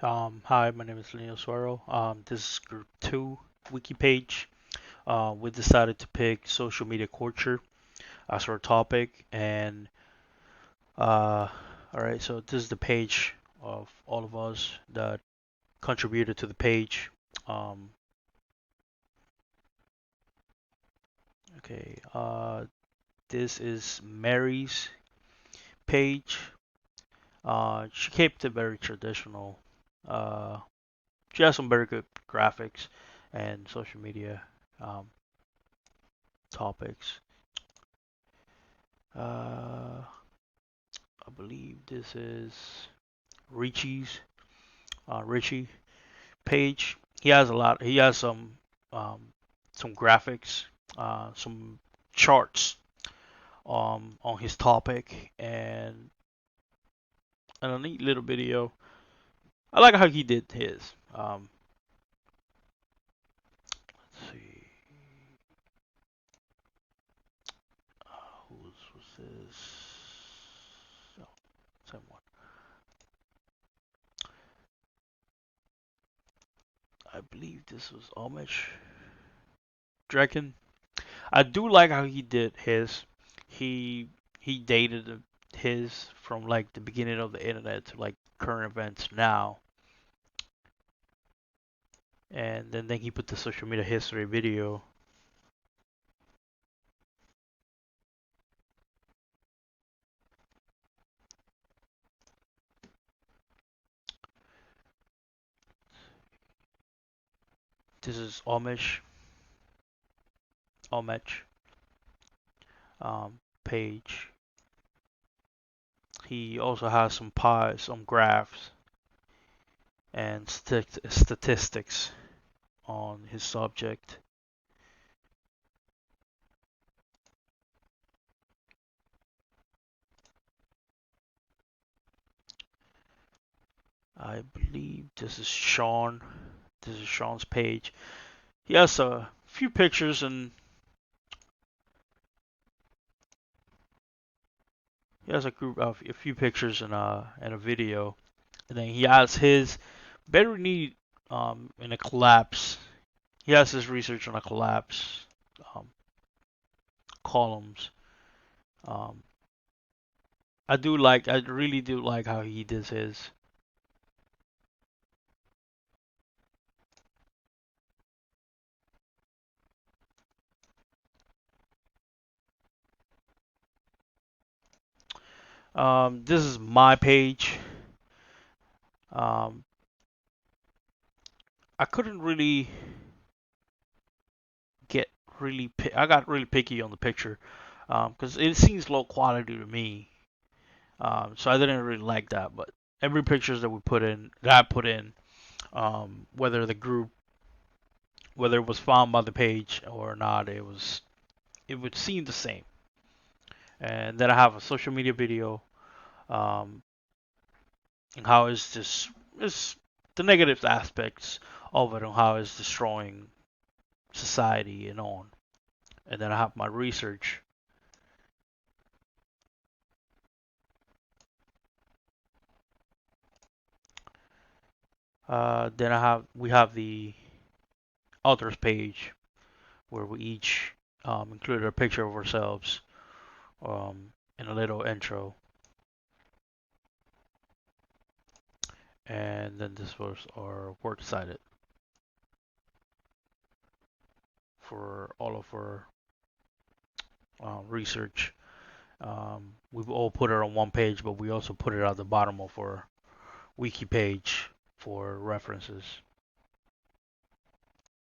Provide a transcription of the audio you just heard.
Hi, my name is Leo Suero. This is Group 2 wiki page. We decided to pick social media culture as our topic, and all right, so this is the page of all of us that contributed to the page. Um, okay, this is Mary's page. She kept it very traditional. Uh, she has some very good graphics and social media um, topics. I believe this is Richie page. He has a lot. He has um, some graphics, some charts on his topic, and a neat little video. I like how he did his. Let's see, who was this? Oh, same one. I believe this was Amish Draken. I do like how he did his. He dated his from like the beginning of the internet to like current events now, and then he put the social media history video. This is Amish page. He also has some pies, some graphs, and statistics on his subject. I believe this is Sean. This is Sean's page. He has a few pictures and he has a group of a few pictures and a video, and then he has his very neat in a collapse. He has his research on a collapse um, columns. Um, I really do like how he does his. This is my page. Um, I couldn't really get I got really picky on the picture because it seems low quality to me. So I didn't really like that. But every pictures that I put in, whether the group, whether it was found by the page or not, it would seem the same. And then I have a social media video, um, and how is the negative aspects of it and how it's destroying society and on. And then I have my research. Then we have the authors page where we each included a picture of ourselves in a little intro. And then this was our works cited for all of our research. We've all put it on one page, but we also put it at the bottom of our wiki page for references.